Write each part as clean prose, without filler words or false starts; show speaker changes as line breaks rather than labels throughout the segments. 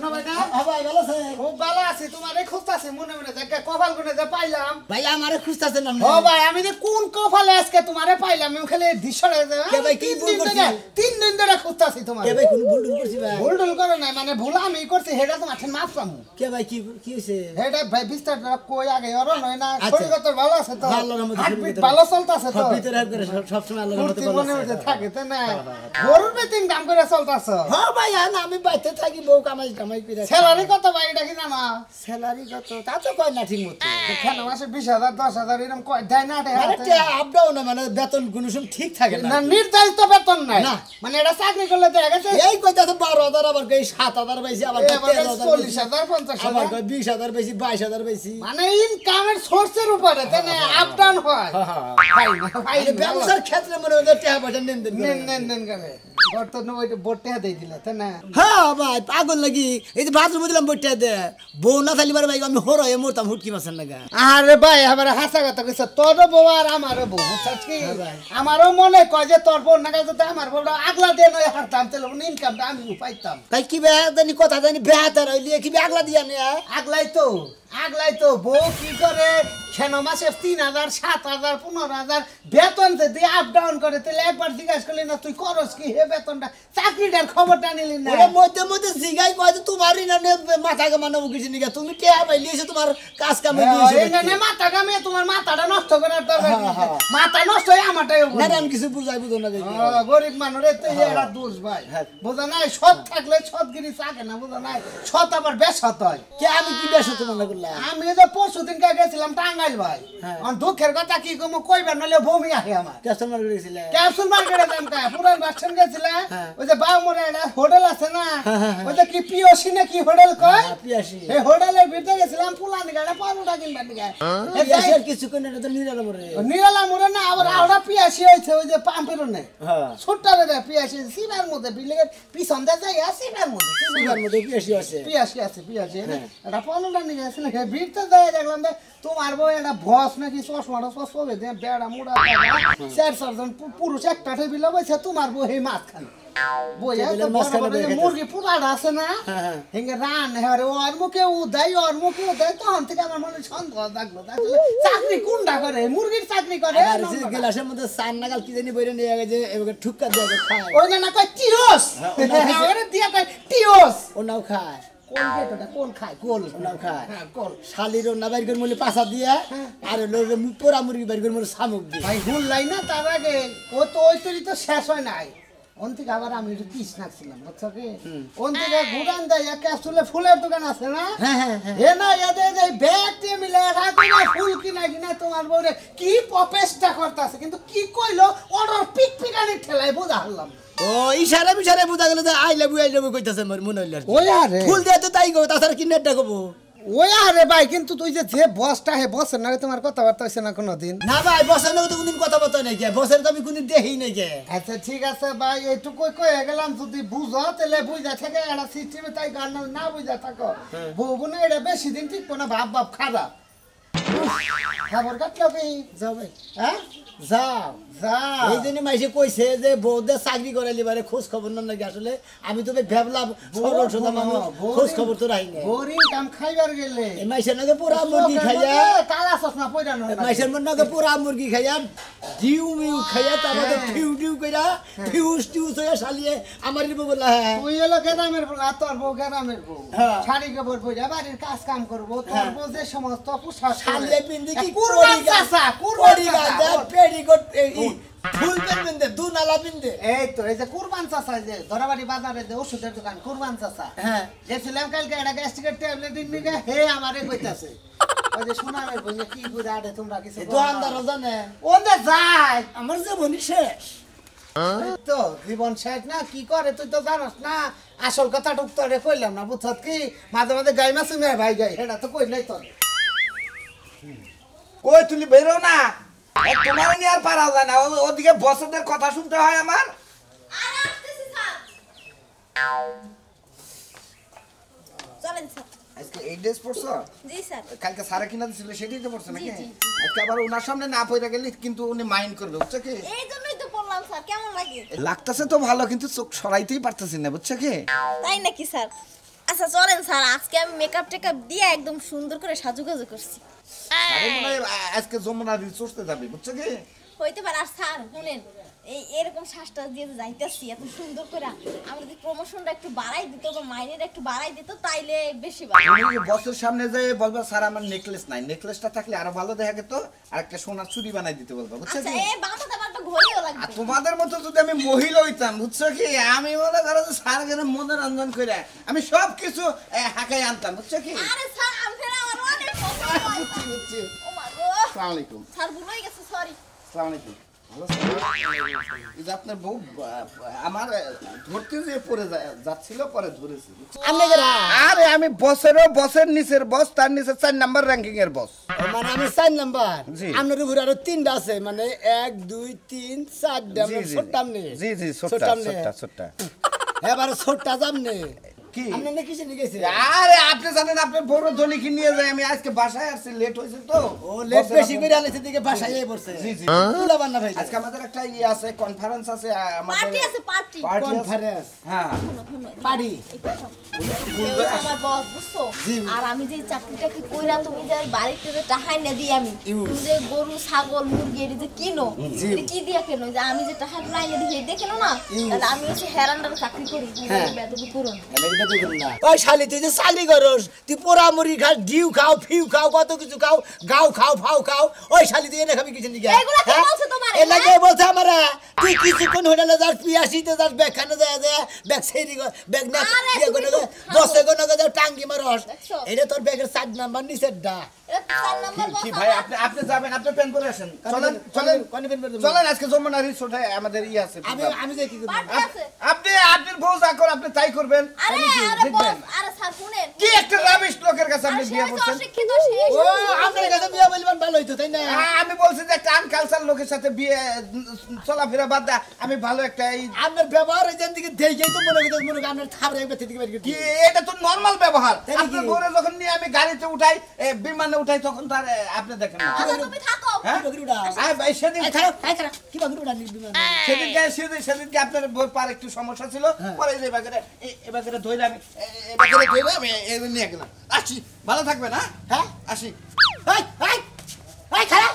না ভাই না
ভাই ভালো আছে
খুব ভালো আছি তোমারে খুঁজতাছি মনে মনে যে কপাল গুনে যে পাইলাম
ভাই আমারে খুঁজতাছেন আপনি
ও ভাই আমি যে কোন কপালে আজকে তোমারে পাইলাম আমি খালি দিশরে যে
কে ভাই কি ভুল করছি
3 দিন ধরে খুঁজতাছি তোমারে
কে ভাই কোন ভুল করছি ভাই
ভুল করে না মানে ভুল আমি করছি হেডা তো মাঠে মাপ পামু
কে ভাই কি কি হইছে
হেডা ভাই বিস্তার কই আগে আর নয় না শরীর তো ভালো আছে তো
ভালো রহমতে শরীর
ভালো চলতাছে তো
ভিতরে করে সব সময় আল্লাহর রহমতে ভালো
মনে
আছে
মনে থাকে তাই না গরুর বেতিন কাম করে চলতাছ
হ্যাঁ ভাই আমি বাইতে থাকি বউ কামাই করে
স্যালারি কত ভাই এটা কি জানো
স্যালারি কত তা তো কয় না ঠিক মতো
কেন মাসে 20,000 10,000 এরকম কয় দেয় না
মানে আপ ডাউন মানে বেতন কোনো সময় ঠিক থাকে
না
না
নির্ধারিত বেতন নাই
না।
মানে এটা চাকরি করলে দেখা গেছে
এই কইতাছে 12,000 আবার কই 7,000 বেশি আবার কই 13,000
40,000 50,000
আবার কই 20,000 বেশি 22,000 বেশি
মানে ইনকামের সোর্সের উপরে তাই না আপ ডাউন হয় ভাই ভাই
এই ব্যবসার ক্ষেত্রে মনে হয় টাকা পয়সা নেন দেন
নেন করে বর্তমানে ওই বোটে দেই দিলে তাই না
হ্যাঁ ভাই পাগল লাগি এই যে বাথরুমে দিলাম বইটা দে বউ না থাকলে ভাই আমি হরো এ মরতাম হুটকি মাছের লাগা
আরে ভাই আমার হাসা কথা কইছ তোর বউ আর আমারও বউ বুঝছস কি আমারও মনে কয় যে তোর বউ না যদি আমার বউটা আগলা দিয়ে নয় হারতাম তাহলে ইনকামটা আমি পাইতাম
তাই কি বে জানি কথা জানি বেহাতার হইলি কি আগলা দিয়া নে
আগলাই তো বউ কি করে কেন মাসে 3,000 7,000 15,000 বেতন যদি আপ ডাউন করে তাহলে একবার জিজ্ঞাসা করলি না তুই করস কি হে বেতনটা চাকরিটার খবরটা নিলি না
ওরে মধ্যে মধ্যে জিগাই কয় যে তোমারই না মাথা কামানো কিছু নিগা তুমি টিয়া পাইলি এসে তোমার কাজ কামে দিয়েছো
না মাথা কামে তোমার মাথাটা নষ্ট করার দরকার নেই মাথা নষ্ট হয় আমারটাই
না আমি কিছু বুঝাই বুঝো না দেখি
গরিব মানুষের তো এরা দোষ ভাই বুঝা নাই সৎ থাকলে সৎগিরি থাকে না বুঝা নাই সৎ আবার বেসৎ হয়
কে আমি কি বেশ তোমার করলাম
আমি যে পরশুদিন গেছিলাম টাঙ্গাইল ভাই দুঃখের কথা কি কমু কইবার নলে বমি আহে আমার
কাস্টমার গেছিল
ক্যাপসুল মার্কেটে যাম কা পুরান বাসন গেছিল ওই যে বাউমরে একটা হোটেল আছে না ওই যে কি পিওসি না কি হোটেল কয়
পিয়াসি
এই হোটেলের ভিতরে গেছিলাম পুলান গাড়া পাউডা কিনবার দিকে
পিয়াসি আর কিছু কোন এটা তো নিরালা মরে
নিরালা মরে না আবার আওড়া পিয়াসি হইছে ওই যে পাম্পের নে
হ্যাঁ
ছোট্ট রে পিয়াসি সিবার মধ্যে বিলের পিছন দে যায় সিবার মধ্যে
সিবার মধ্যে পিয়াসি আছে
পিয়াসি এটা পাউডা নিয়ে গেছিল হে ভিড়তে যায় দেখলাম যে তোমার বউ একটা ভস নাকি চশমাটা চশমা দে বেড়া মুড়া চার চারজন পুরুষ একটা টেবিলে বসে তোমার বউ এই মাছ খান মুরগি পুরাটা আছে না হেঙ্গে রান হ্যাঁ ওর মুখে উদাই তখন থেকে আমার মনে সন্দেহ থাকলো চাকরি কোনটা করে মুরগির চাকরি করে
গ্লাসের মধ্যে চার নাগাল কি জানি বইরে নিয়ে গেছে এবারে ঠুক্কা দিয়ে খায়
ওই না কয় টিওস দিয়া কয় টিওস
ওনাও খায়
কোন খায় কোল
ওনাও খায়
কোল
শালির না বাইর করে মূল্য পাশা দিয়া আর পোড়া মুরগি বাইর করে মূল্য শামুক দিয়ে
ভাই ভুল লাই না তার আগে ও তো ওই তৈরি তো শেষ হয় নাই ওন থেকে আবার আমি একটু পিস নাকছিলাম বুঝছো কি ওন থেকে ঘুরান দেয় ক্যাপসুলে ফুলের দোকান আছে না হে না এদের ব্যাগ দিয়ে মিলে ফুল কিনা তোমার বউরে কি প্রচেষ্টা করতেছে কিন্তু কি কইলো অর্ডার পিক পিকানি ঠেলায় বোঝা হলাম
ও ইশারা বুঝা গেল যে আই লাভ কইতাছে মনে হইল
ওই আরে
ফুল দিয়ে তো তাই গো তাছাড়া কি নেটটা কব
ওই আরে ভাই কিন্তু তুই যে বসটা হে বসের না তোমার কথাবার্তা হইছে না কোনোদিন
না ভাই বসের না তো কোনদিন কথাবার্তা নাই কে বসের তো আমি কোনদিন দেই নাই কে
আচ্ছা ঠিক আছে ভাই এইটুকু কই গেলাম যদি বুঝো তাহলে বুঝা থেকে একটা সিস্টেমে তাই গান না বুঝা থাকো বউ না এটা বেশি দিন ঠিক না ভাব খারাপ খবর কাটলো কি
যাও ভাই
হ্যাঁ
যাও
যাও
এই জন্য মাইসে কইছে যে বউদের চাকরি করাইলি বারে খোঁজ খবর না নাকি আসলে আমি তো ভাবলাম সরল সোজা মানুষ খোঁজ খবর তো রাই নাই
বোরিং কাম খাইবার গেলে
এই মাইসের নাকি পুরা মুরগি খাইয়া
কালা চশমা পয়রা না
মাইসের মন নাকি পুরা মুরগি খাইয়া ডিউ মিউ খাইয়া তারপরে ডিউ কইরা টিউস হইয়া শালিয়ে আমারই বউ বলা হ্যাঁ
তুই এলো গ্রামের বউ আর তোর বউ গ্রামের বউ শাড়ি কাপড় পয়রা বাড়ির কাজ কাম করবো তোর বউ যে সমস্ত পোশাক
শালিয়ে পিন্দি কি
কুরবান চাচা
পেরিকোট ফুল পিনতে দু নালা পিনতে
এই তো এই যে কুরবান চাচা যে ধরাবাড়ি বাজারে যে ওষুধের দোকান কুরবান চাচা
হ্যাঁ
গেছিলাম কালকে একটা গ্যাস্ট্রিকের ট্যাবলেট নিয়ে হে আমারে কইতাছে ওই যে সোনামের বইলে কি করে আড়ে তোমরা কিছু
দোকানদার জানে
ওন্দে যায়
আমার জীবনই শেষ
তো জীবন শেষ না কি করে তুই তো জানাস না আসল কথা টুকতরে কইলাম না বুঝছত কি মাঝে মাঝে গাই মাছ মেয়ে ভাই গাই এটা তো কইলাই তোর
কই তুমি বেরো না তোমার নিয়ে আর পারা যায় না ওদিকে বসদের কথা শুনতে হয় আমার
চলেন স্যার
আজকে এই ড্রেস পরছো
জি স্যার
কালকে সারা কিনা দিছিল সেটাই তো পরছো নাকি আজকে আবার ওনার সামনে না পয়রা গেলে কিন্তু উনি মাইন্ড করবে বুঝছো কি
এই জন্যই তো বললাম স্যার কেমন লাগে
লাগতেছে তো ভালো কিন্তু চোখ সরাইতেই পারতেছি না বুঝছো কি
তাই নাকি স্যার আচ্ছা চলেন স্যার, আজকে আমি মেকআপ টেকআপ দিয়ে একদম সুন্দর করে সাজুগুজু করছি।
আরে মনে হয় আজকে যমুনা রিসোর্সে যাবে বুঝছো কি?
হইতে পারে। আর স্যার শুনেন, এই এরকম শ্বাসটা দিয়ে যাইতেছি এত সুন্দর করে, আমরা যদি প্রমোশনটা একটু বাড়াই দিত বা মাইনেটা একটু বাড়াই দিত তাইলে বেশি ভালো।
তুমি বসের সামনে যেয়ে বলবা স্যার আমার নেকলেস নাই, নেকলেসটা থাকলে আরো ভালো দেখা যেত, আর একটা সোনার চুড়ি বানাই দিতে বলবা বুঝছো
আচ্ছা
কি?
এই বাঁধাতে পারতো ঘড়িও
আর
লাগবে।
তোমাদের মতো যদি আমি মহিলা হইতাম বুঝছো কি, আমি মনে করো যে স্যার এখানে মনোরঞ্জন করে আমি সব কিছু হাঁকাই আনতাম বুঝছো কি?
আরে স্যার আপনারা আমার অনেক পছন্দ হয়।
বুঝছি বুঝছি।
ও মা গো,
আসসালামু আলাইকুম।
স্যার ভুল হয়ে গেছে, সরি।
আসসালামু আলাইকুম। ভালো আছেন? এই যে আপনার বউ আমার ধরতে যে পড়ে যাচ্ছিল, পরে ধরেছে।
আমি গেরা
আরে আমি বসের নিচের বস, তার নিচে 4 নাম্বার র্যাঙ্কিং এর বস।
মানে আমি 4 নাম্বার,
জি।
আপনার উপরে আরো 3টা আছে, মানে 1 2 3 4টা
জি, জি।
ছোট্টাম নেই।
জি জি ছোট্ট ছোট্ট।
এবার ছোট্টা যামনে
কি?
আপনি না কিসে নিয়ে গেছে?
আরে আপনি জানেন আপনার বড় ধনীকে নিয়ে যাই, আমি আজকে বাসায় আসছি, লেট হয়েছে তো।
ও লেট বেশি করে আলেছে দিকে বাসায় এই পড়ছে।
জি জি।
তুলা বান্না ভাই
আজকে আমাদের একটা আছে, কনফারেন্স আছে
পার্টি আছে, পার্টি।
পার্টি আছে।
কনফারেন্স
হ্যাঁ
পার্টি।
আমার বস বুঝছো, আর আমি যে চাকরিটাকে কইরা তুমি যে বাড়িতে যে টাহাই না দিই, আমি তুমি যে গরু ছাগল মুরগি এটি যে কিনো, এটা কি দিয়া কেন? যে আমি যে টাকা নাই না দিই দেখে না, তাহলে আমি হচ্ছে হেরান্ডার চাকরি করি, বেদবি করুন।
ওই শালি তুই যে চাকরি করস, তুই পোড়া মুড়ি খাস, ডিউ খাও, ফিউ খাও, কত কিছু খাও, গাও খাও, ফাও খাও, ওই শালি তুই এনে খাবি কিছু নিকে?
এগুলা কে বলছে তোমারে,
এলা কে বলছে আমারে? তুই কিছুক্ষণ হোটেলে যাস, পিয়াসিতে যাস, ব্যাগ খানে যায়, ব্যাগ সেরি ব্যাগ না
আরে
দিয়ে
তুমি
কোনো
তো
বসে কোনো টাঙ্গি মারস।
দেখছো?
এটা তোর ব্যাগের 4 নাম্বার নিচের ডা।
এটা 4 নাম্বার বস।
কি ভাই, আপনি যাবেন, আপনি প্যান করে আসেন, চলেন চলেন চলেন, আজকে যমুনা রিসোর্টে আমাদের আছে।
আমি যে কি করব?
পার্টি আছে।
আপনি আপনার বউ যা করে আপনি তাই করবেন।
আরে আরে
দেখবেন
বস, আরে স্যার শুনেন,
কি একটা রাবিশ লোকের কাছে আপনি
আরে সে
বিয়ে
হচ্ছে
করছেন।
অশিক্ষিত, সে
ও আপনার কাছে বিয়ে বলবেন ভালো হইতো, তাই না?
আমি বলছি যে একটা আনকালচার লোকের সাথে বিয়ে চলাফেরা বাদ দেয়া, আমি ভালো একটা এই
আপনার ব্যবহার এই দিকে দেখেই তো মনে হইতো মনে আপনার খাবার একবার থেকে বের
কি,
করে।
এটা তো নরমাল ব্যবহার।
তাই নাকি?
আপনার বউরে যখন নিয়ে আমি গাড়িতে উঠাই, বিমানে উঠাই, তখন তার আপনি দেখেন না।
আচ্ছা তুমি থাকো।
হ্যাঁ?
কি বকরি উড়া?
আরে ভাই সেদিন
এই খারাপ, কি বকরি উড়া নিবি মানে?
সেদিনকে আপনার বউর পার একটু সমস্যা ছিল, পরে যে এবারে ধইরা আমি এবারে ধইরা আমি এই নিয়ে গেলাম। আসি, ভালো থাকবেন। হ্যাঁ
হ্যাঁ?
আসি।
এই খারাপ।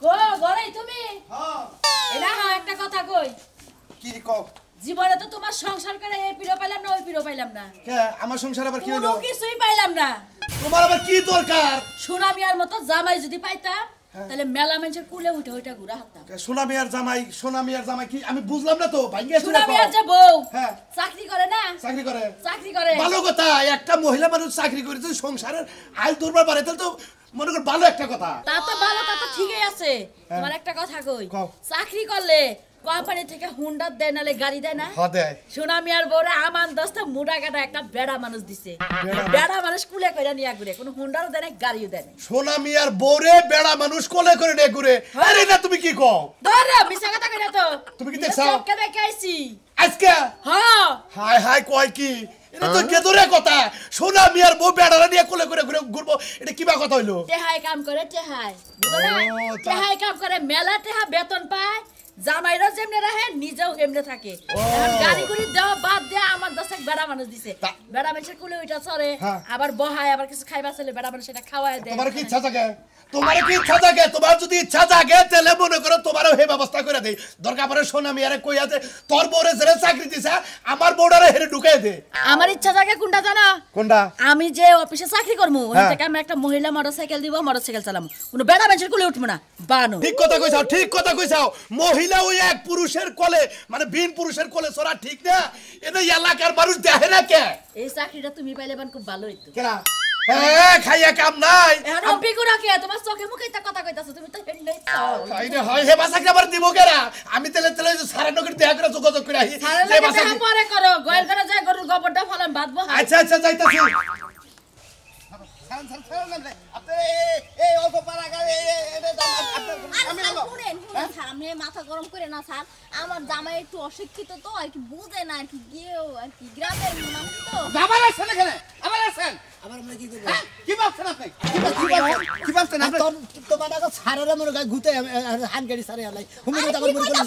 গো গরে তুমি
হ্যাঁ
এনা একটা কথা কই,
কি কও?
জীবনে তো তোমার সংসার করে এই পিরো পাইলাম না ওই পিরো পাইলাম না,
কে আমার সংসার আবার কি
কোনো
হলো?
কিছুই পাইলাম না।
তোমার আবার কি দরকার?
সোনা মিয়ার মতো জামাই যদি পাইতাম তাহলে মেলা মানুষের কুলে উঠে ওইটা ঘুরা হাঁটতাম।
সোনা মিয়ার জামাই কি আমি বুঝলাম না তো ভাঙ্গে
সোনা মিয়ার যে বউ
হ্যাঁ।
চাকরি করে না,
চাকরি করে
চাকরি করে।
ভালো কথা, একটা মহিলা মানুষ চাকরি করে যদি সংসারের আয় দরবার বাড়ে তাহলে তো মনে কর ভালো একটা কথা।
তা তো ভালো, তা তো ঠিকই আছে। তোমার একটা কথা কই,
কও।
চাকরি করলে কোম্পানি থেকে হুন্ডা দেয় নালে গাড়ি দেয় না?
দেয়।
সোনা মিয়ার বউরে আমান দস্তা মুডা কাটা একটা বেড়া মানুষ দিছে, বেড়া মানুষ কুলে কইরা নিয়া ঘুরে, কোনো হুন্ডারও দেয় না, গাড়িও দেয় না।
সোনা মিয়ার বউরে বেড়া মানুষ কোলে করে নিয়ে ঘুরে। আরে না তুমি কি কও?
ধরে মিছা কথা কইরা তো
তুমি কি দেখছো?
চোখকে দেখে আইছি।
আজকে
হ্যাঁ
হাই হাই কয় কি, এটা তো গেদরে কথা। সোনা মিয়ার বউ বেড়ারা নিয়ে কোলে করে ঘুরে ঘুরবো, এটা কিবা কথা হইলো?
টেহাই কাম করে, টেহাই বুঝো না?
ও, তা-
টেহাই কাম করে, মেলা টেহা বেতন পায়, জামাইরা যেমনে রাখে নিজেও এমনে থাকে। এখন গাড়ি গুড়ি দেওয়া বাদ দেয়া আমার দশেক বেড়া মানুষ দিছে, বেড়া মানুষের কুলে ওইটা চড়ে,
হ্যাঁ।
আবার বহায়, আবার কিছু খাইবা চলে বেড়া মানুষ এটা খাওয়ায় দেয়।
তোমার কি ইচ্ছা জাগে? তোমার কি ইচ্ছা জাগে? তোমার যদি ইচ্ছা জাগে তাহলে মনে করো তোমারও হে ব্যবস্থা করে দেই। দরকার পড়ে সোনা মিয়ারে কই আছে তোর বউরে জেলে চাকরি দিছে, আমার বউটারে হেরে ঢুকাই দে।
আমার ইচ্ছা জাগে কোনটা জানো?
কোনটা?
আমি যে অফিসে চাকরি করবো ওখান থেকে আমি একটা মহিলা মোটরসাইকেল দিব, মোটরসাইকেল চালাবো, কোনো বেড়া মানুষের কুলে উঠবো না। বানো
ঠিক কথা কইছাও, ঠিক কথা কইছাও। মহিলা ওই এক পুরুষের কোলে, মানে বিন পুরুষের কোলে চড়া ঠিক না। এটা এলাকার মানুষ দেখে না কে?
এই চাকরিটা তুমি পাইলে বান খুব ভালো হইতো।
কেনা খাইয়া কাম নাই।
এখন অভিজ্ঞতা কে? তোমার চোখে মুখে তা কথা কইতাছো, তুমি তো হেড নাই চাও।
খাইনে হয় হে বাসাকে আবার দিব কেনা? আমি তেলে তেলে সারা নগর দেখা করে যোগাযোগ করে আহি।
সারা
যে
লাগে
বাসাকে-
দেখা পরে করো, গোয়াল করে যায় গরুর গোবরটা ফলান বাঁধবো।
আচ্ছা আচ্ছা যাইতাছি।
আপনি এই অল্প পারা গাড়ি
আরে স্যার শুনেন, স্যার আপনি মাথা গরম করে না স্যার, আমার জামাই একটু অশিক্ষিত তো আর কি বুঝে না আর কি, গিয়েও আর কি গ্রামের মানুষ তো।
আবার আসছেন এখানে, আবার আসছেন।
আবার আমরা কি করব
কি ভাবছেন আপনি কি ভাবছেন আপনি
তোমার কাছে ছাড়ারে মনে গায় ঘুতে হান গাড়ি সারে আলাই হুমি তো আমার বড় করে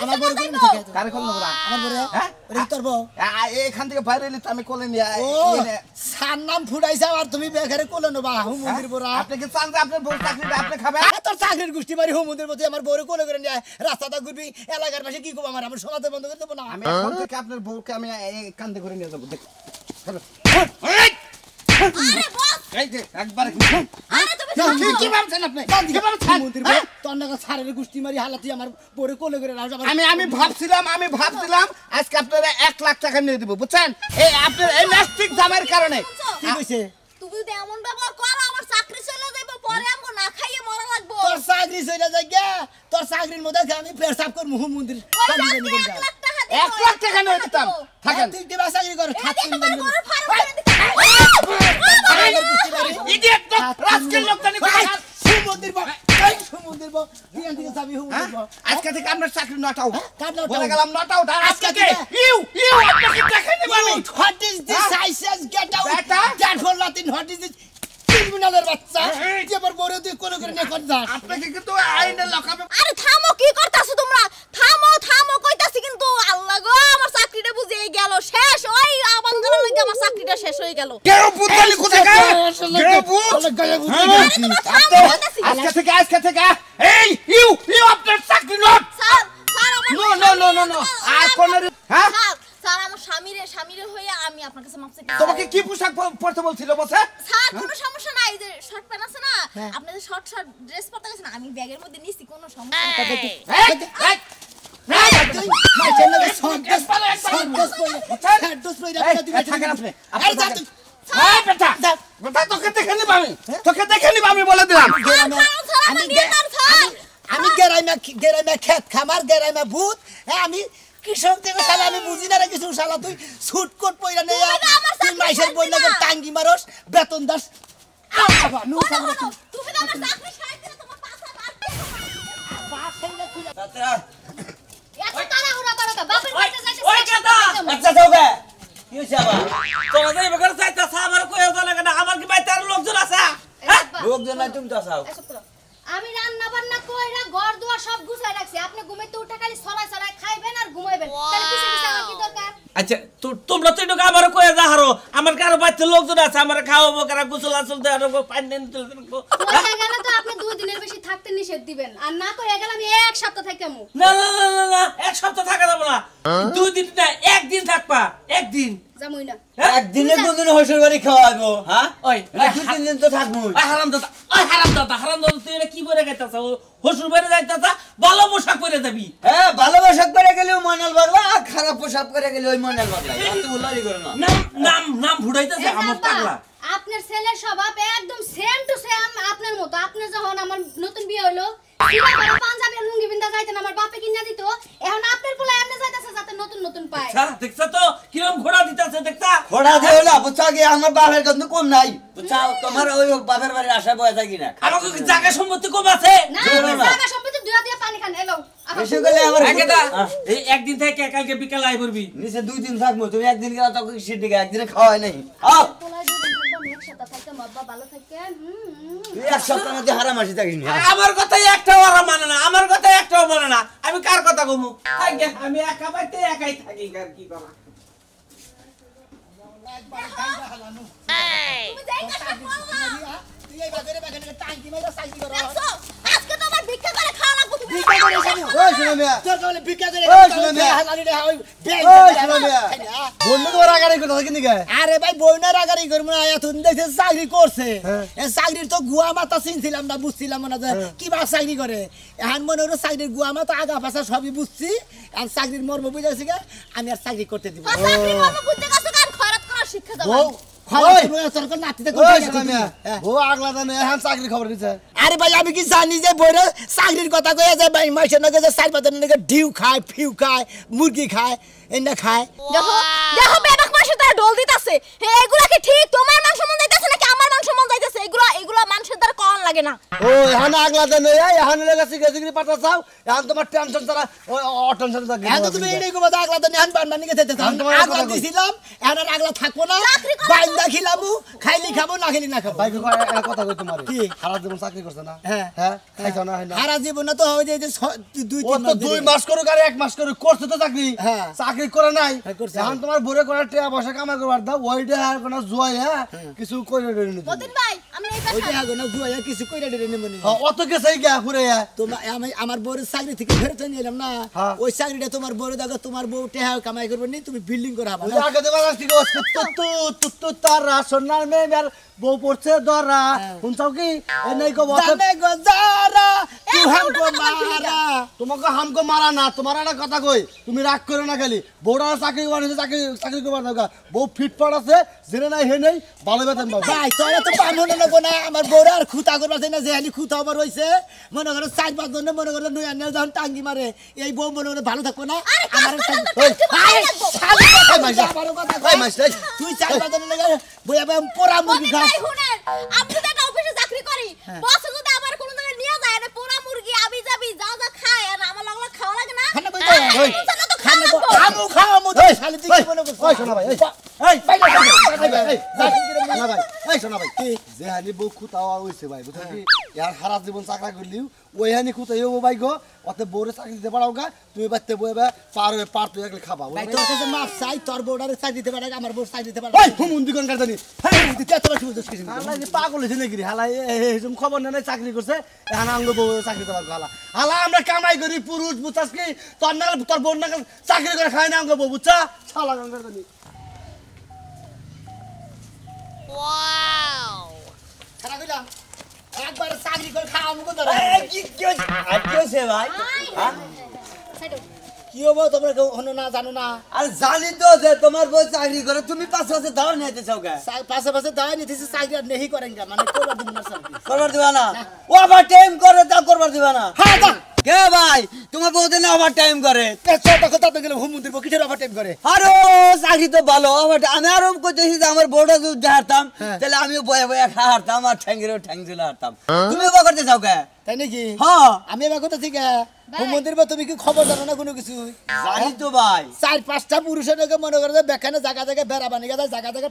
আমার বড় করে থাকে
কারে কোন নম্বর
আমার বড় হ্যাঁ ওরে তোর বউ
এখান থেকে বাইরে এলে তো আমি কোলে নিয়ে
ও সার নাম ফুটাইছা আর তুমি বেঘরে কোলে নবা হুমুন্দির বড়
আপনি কি চান যে আপনার বউ চাকরিটা আপনি খাবেন
তোর চাকরির গোষ্ঠী বাড়ি হুমুন্দির মধ্যে আমার বড় কোলে করে নিয়ে রাস্তাটা ঘুরবি এলাকার পাশে কি করব আমার সমাজে বন্ধ করে দেব না
আমি এখন থেকে আপনার বউকে আমি কান্দে করে নিয়ে যাবো দেখো
আরে বস
এই যে একবার
আরে তুমি
কি ভাবছেন আপনি কি ভাবছেন
তোর নাকা ছাড়ের গোষ্ঠী মারি হালাতি আমার বড় কোলে করে রাও
আমি ভাবছিলাম আজকে আপনারা 1 লাখ টাকা নিয়ে দেব বুঝছেন এই আপনার এই নাস্তিক জামের কারণে
কি কইছে
তুমি যদি এমন ব্যবহার করো আমার চাকরি চলে যাবে পরে আমগো না খাইয়ে মরা লাগবো
তোর চাকরি চলে যায় গে তোর চাকরির মধ্যে আমি পেশাব কর মুহমন্দির
1 লাখ টাকা নিয়ে দিতাম থাকেন
তুই কি চাকরি কর খাচ্ছিস
ইডিয়েট তো রাজকের লোকটানি
সুমন্দির বা এই সুমন্দির বা বিয়ান থেকে যাবি হুমন্দির বা
আজকে থেকে আপনার চাকরি নটাও
কার নটাও?
বলে গেলাম নটাও আজকে থেকে ইউ আপনাকে টাকা নেব আমি
What is this? I says get out.
বেটা?
That for nothing. What is this? ক্রিমিনালের বাচ্চা যে আমার বড় দিয়ে কোলে করে নিয়ে কর দাস
আপনাকে কিন্তু আইনে লকাবে
আরে থামো কি করতাছো তোমরা থামো কইতাছি কিন্তু আল্লাহ গো আমার চাকরিটা বুঝে গেল শেষ ওই আবান করার লাগি আমার চাকরিটা শেষ হয়ে গেল
কেউ বুঝলি কোথায় কেউ বুঝ আজকে থেকে এই ইউ আপনার চাকরি নট
স্যার আমার
নো আর কোন হ্যাঁ
স্যার আমার স্বামীরে হয়ে আমি আপনার কাছে মাপ চাই
তোমাকে কি পোশাক পরতে বলছিল বসে
স্যার কোনো সমস্যা নাই এই যে শর্ট প্যান্ট আছে না আপনি যে শর্ট ড্রেস পরতে গেছেন আমি ব্যাগের মধ্যে নিছি কোনো সমস্যা নাই
তোকে দেখে নিব আমি বলে দিলাম
আমি গেরাইমা খেত খামার গেরাইমা ভূত হ্যাঁ আমি কৃষক থেকে শালা আমি বুঝি না রে কিছু শালা তুই সুট কোট পইরা নে তুই মাইশের বই লাগে টাঙ্গি মারস বেতন দাস
তুমি তো আমার চাকরি ছাড়াই দিলে তোমার পাছা বাড়তে এত তাড়াহুড়া করো কা বাপের বাড়িতে যাইতে
ওই কাটা আচ্ছা যাও গে কি হইছে আবার তোরা যাই বকর চাইতাছ আমার কইও তো লাগে না আমার কি বাইতে আর লোকজন আছে হ্যাঁ লোকজন নাই তুমি তো আছো
আমি রান্না বান্না কইরা ঘর দুয়ার সব গুছাই রাখছি আপনি ঘুমাইতে উঠে খালি ছড়াই খাইবেন আর ঘুমাইবেন তাহলে কিছু আমার কি দরকার
আচ্ছা তোমরা তো এটা আমার কইয়া যাহারো আমার কারো বাইতে লোকজন আছে আমার খাওয়াবো কারা গোসল আসল দেয় আর পানি দেন তুলতে
কইয়া গেলে তো আপনি 2 দিনের বেশি থাকতে নিষেধ দিবেন আর না কইয়া গেলে আমি 1 সপ্তাহ থাকতামু
না এক সপ্তাহ থাকা যাবে না 2 দিন না একদিন থাকবা একদিন
যামুই না
একদিনে কোনদিন হসুর বাড়ি খাওয়াবো হ্যাঁ
ওই
দুই তিন দিন তো থাকবো
হারামদাদা তুই এটা কি বলে গাইতাছ হসুর বাইরে যাইতাছ ভালো পোশাক পরে যাবি
হ্যাঁ ভালো পোশাক করে গেলেও মনাল বাগলা আর খারাপ পোশাক করে গেলে ওই মনাল বাগলা তুই উল্লারি করে না
নাম ভুড়াইতাছে আমার পাগলা
আপনার ছেলের স্বভাব একদম সেম টু সেম আপনার মতো আপনি যখন আমার নতুন বিয়ে হলো কিবা করে পাঞ্জাবি আর লুঙ্গি বিন্দা যাইতেন আমার বাপে কিনা দিত এখন আপনার পোলা এমনি যাইতাছে যাতে নতুন পায়
আচ্ছা দেখছ তো কিরম ঘোড়া দিতাছে দেখতা
ঘোড়া দিয়ে হলো বুঝছা কি আমার বাপের কিন্তু কম নাই বুঝছা তোমার ওই বাপের বাড়ির আশায় বয়ে থাকি না
আমাকে জায়গা সম্পত্তি কম আছে
না জায়গা সম্পত্তি দুয়া দিয়ে পানি খান এলো
বেশি গেলে আমার
এই একদিন থেকে কালকে বিকাল আই পড়বি
নিচে 2 দিন থাকবো তুমি একদিন গেলা তো সেদিকে একদিনে খাওয়াই নাই আও
পোলা দুদিন থাকবো একসাথে থাকতাম বাবা ভালো থাকে
তুই এক সপ্তাহ মধ্যে হারাম আসি থাকিস
আমার কথা একটাও আর মানে না আমার কথা একটাও মানে না আমি কার কথা কমু আমি একা বাইতে একাই থাকি আর কি করা
তুমি যাই কাজ করলা
তুই এই বাজারে টাঙ্গি মাইরা সাইজি করো
দেখছো আজকে তো আমার ভিক্ষা করে খাওয়া লাগবে তুমি
ওই শুনো মিয়া
তোর কলে ভিক্ষা করে
ওই শুনো মিয়া
হালালি রে ওই
ওই শুনো মিয়া বন্ধু তো রাগারাগি কথা কি নিকে
আরে ভাই বইনা রাগারি করব না এতদিন দেখে চাকরি করছে এই চাকরির তো গুয়া মাথা চিনছিলাম না বুঝছিলাম না যে কি বা চাকরি করে এখন মনে হলো চাকরির গুয়া মাথা আগা পাছা সবই বুঝছি আর চাকরির মর্ম বুঝাইছি গা আমি আর চাকরি করতে দিব
চাকরি মামা বুঝতে গেছো কার খরচ করার শিক্ষা দাও
আরে ভাই আমি কি জানি যে বইরা চাকরির কথা কয়ে যায় ভাই মাইসের নাকি যে 4-5 নাকি ডিউ খায় ফিউ খায় মুরগি খায় এন্ডা খায়
দেখো বেবাক মাসে তার ডল দিতাছে এগুলা কি ঠিক তোমার মাংস মন যাইতাছে নাকি আমার মাংস সম্মান যাইতেছে এগুলা মানুষের দ্বারা কন লাগে না
ও এখন আগলা দেন এখন লেগে সিগারেট পাতা চাও এখন তোমার টেনশন ছাড়া অটেনশন থাকে এখন তুমি এইটাই কইবা আগলা দেন এখন বানবানি কে দিতে আগলা দিছিলাম এখন আর আগলা থাকবো না বাইন্দা খিলামু খাইলি খাবো না খাইলি না খাবো ভাই কথা কই তোমার কি সারা জীবন চাকরি করছ না হ্যাঁ হ্যাঁ খাইছ না সারা জীবন তো হয় যে 2 মাস করো আর 1 মাস করো করছ তো চাকরি চাকরি করে নাই এখন তোমার বরে করে টাকা পয়সা কামাই করবার দাও ওইটা আর কোন জয় কিছু কইরে দেন
মতিন ভাই আমি এই কথা
ওইটা কোন জয় কিছু কইরে দেন মনি অত কেসই গা ঘুরে তোমার আমি আমার বরে চাকরি থেকে ফেরত নিলাম না ওই চাকরিটা তোমার বরে দাও তোমার বউ টাকা কামাই করবে নি তুমি বিল্ডিং করাবা আগে দেবা ঠিক আছে তো তারা সোনার মেয়ের বউ পড়ছে দরা শুনছাও কি এই কো জানে গো যারা তুই হামকো মারা তোমাকে হামকো মারা না তোমার একটা কথা কই তুমি রাগ করো না খালি বউরা চাকরি বানিয়েছে চাকরি করবার দাও বউ ফিটফাট আছে জেনে নাই হে নেই ভালো বেতন পাবো ভাই তোরা তো পামনে লাগো না আমার বউরা আর খুতা করবার চাই না যে খালি খুতা হবার হইছে মনে করে 4-5 জন মনে করে নই আনে যখন টাঙ্গি মারে এই বউ মনে করে ভালো থাকবো না আমার কথা কই মাস তুই 4-5 জন লাগে বইয়া বইয়া পোড়া মুরগি খা
শুনেন আপনি তো একটা অফিসে চাকরি করি বস যদি আমার কোন জায়গায় নিয়ে যায় না পোড়া মুরগি আবি যাবি যা যা খায় আর আমার লাগলা খাওয়া লাগে না
খানা কই ওই খানা কো আমু খাওয়ামু তো শালি তুই কি মনে করছিস ওই শোনা ভাই এই বাইরে না ভাই এই শোনা ভাই যে হানি বউ খুতাওয়া হইছে ভাই বুঝছ কি ইয়ার সারা জীবন চাকরি করলিও ওই হানি খুতাইও ভাই গো অতে বউরে চাকরি দিতে পারাওগা তুমি বাইতে বইবা পার তুই একলা খাবা ভাই তোর কাছে মাপ চাই তোর বউডারে চাকরি দিতে পারে আমার বউ চাকরি দিতে পারে ওই হুমুন্দি কোন কারদানি হ্যাঁ তুই এত বেশি বুঝছিস কি আল্লাহ যে পাগল হইছে নাকি রে হালা এরকম খবর না চাকরি করছে এখন আঙ্গ বউ চাকরি দেবার হালা হালা আমরা কামাই করি পুরুষ বুঝছস কি তোর বোন না চাকরি করে খায় না আঙ্গ বউ বুঝছা শালা গান কারদানি ওয়াও খারাপ কইলা একবার চাকরি করে খাওয়া মুকো ধরে
কি হইছে ভাই
কি হবো তোমরা কেউ হনো না জানো না
আর জানি তো যে তোমার বউ চাকরি করে তুমি পাশে দাও নিতে চাও কে
পাশে দাওয়া নিতেছি চাকরি আর নেহি করেন মানে করবার দিন না চাকরি
করবার দিবা না ও আবার টাইম করে তা করবার দিবা না
হ্যাঁ দা
কে ভাই তোমার বউ দিন ওভার টাইম করে
ছোট কথা তো গেলে হুমুন্দির কিসের ওভার টাইম করে
আরে চাকরি তো ভালো আমি আরো কইতেছি যে আমার বউটা যদি দেখাতাম তাহলে আমিও বয়ে বয়ে খাওয়াতাম আর ঠ্যাঙ্গিরও ঠ্যাং ঝুলে হারতাম তুমি ওভার করতে চাও কে
তাই নাকি
হ্যাঁ
আমি এবার কথা ঠিক হুমুন্দির বা তুমি কি খবর জানো না কোনো কিছু
জানি তো ভাই
4-5টা পুরুষের মনে করে বেখানে জায়গা জায়গা বেড়া বানি গেছে জায়গা জায়গা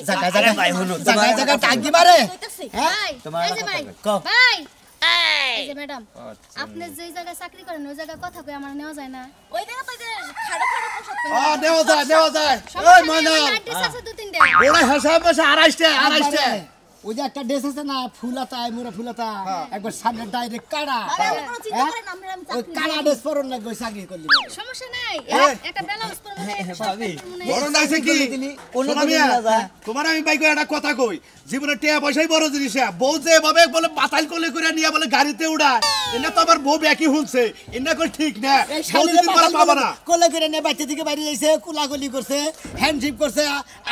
জায়গা জায়গা ভাই হলো জায়গা জায়গা টাঙ্গি মারে
ভাই এই যে ভাই ভাই এই যে ম্যাডাম আপনি যেই জায়গায় চাকরি করেন ওই জায়গায় কথা কই আমার নেওয়া যায় না
ওই জায়গা তো যে খাড়া খাড়া পোশাক
দেওয়া যায় এই ময়না
প্র্যাকটিস আছে 2-3
ওরা হিসাব আছে 2.5টা ওই যে একটা ড্রেস আছে না ফুলাতা মোরা ফুলাতা একবার সামনে ডাইরেক্ট কাড়া
আরে আমার কোনো চিন্তা করেন আমি
ওই কাড়া ড্রেস পরন না কই চাকরি করলি
সমস্যা নাই একটা ব্লাউজ পরে
ভাবি
বড় নাইছে কি তোমার আমি বাইক একটা কথা কই জীবনে টিয়া পয়সাই বড় জিনিস বউ যে এভাবে বলে পাতাল কোলে করে নিয়ে বলে গাড়িতে উড়ায় এনে তো আবার বউ ব্যাকি হুনছে এনে কই ঠিক না বউদিন বড় পাবা না
কোলে করে নিয়ে বাচ্চা থেকে বাইরে আইছে কুলাগুলি করছে হ্যান্ডশিপ করছে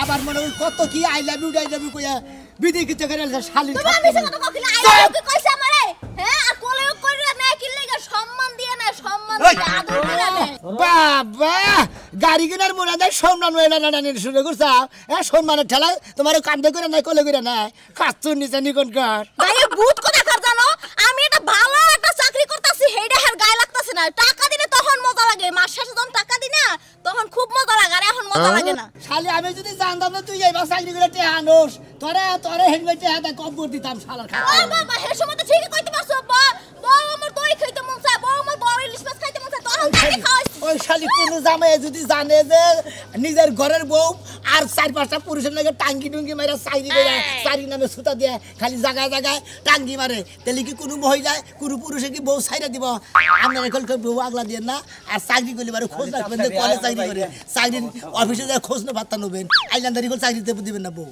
আবার মনে কত কি আই লাভ ইউ কইয়া বিধি কিছু করে শালি
তুমি আমি কথা কইলা আই কি কইছ আমারে হ্যাঁ আর কোলে কইরা না কি লাগা সম্মান দিয়ে না সম্মান দিয়ে আদর করে না
বাবা গাড়ি কেনার মনে দেয় সম্মান হয়ে না শুরু করছা সম্মানের ঠেলায় তোমার কান্দে করে নাই কোলে করে নাই কাস্তুর নিচে নিকন কর
ভাই ভূত কথা কার জানো আমি এটা ভালো একটা চাকরি করতেছি হেডা হের গায়ে লাগতেছে না টাকা দিলে তখন মজা লাগে মাস শেষে যখন টাকা দি না তখন খুব মজা লাগে আর এখন মজা লাগে না
শালি আমি যদি জানতাম না তুই এইবার চাকরি করে টেহা আনোস তোরে হেলমেটে হাতে কম করে দিতাম শালার খা
ও বাবা হে সময় তো ঠিকই কইতে পারছো বউ আমার দই খাইতে মন চায় বউ আমার বড় ইলিশ মাছ খাইতে মন চায় তখন তাকে খাওয়াইছি
ওই শালি কোন জামাই যদি জানে যে নিজের ঘরের বউ আর 4-5টা পুরুষের লাগে টাঙ্গি টুঙ্গি মারা চাকরি করে চাকরি নামে সুতা দিয়ে খালি জায়গায় জায়গায় টাঙ্গি মারে তাহলে কি কোনো মহিলা কোনো পুরুষে কি বউ ছাইরা দিব আপনার এখন বউ আগলা দিয়ে না আর চাকরি করলে বারে খোঁজ রাখবেন যে কলেজ চাকরি করে চাকরি অফিসে যায় খোঁজ না বার্তা নেবেন আইল্যান্ডারি করে চাকরি দিতে দিবেন না বউ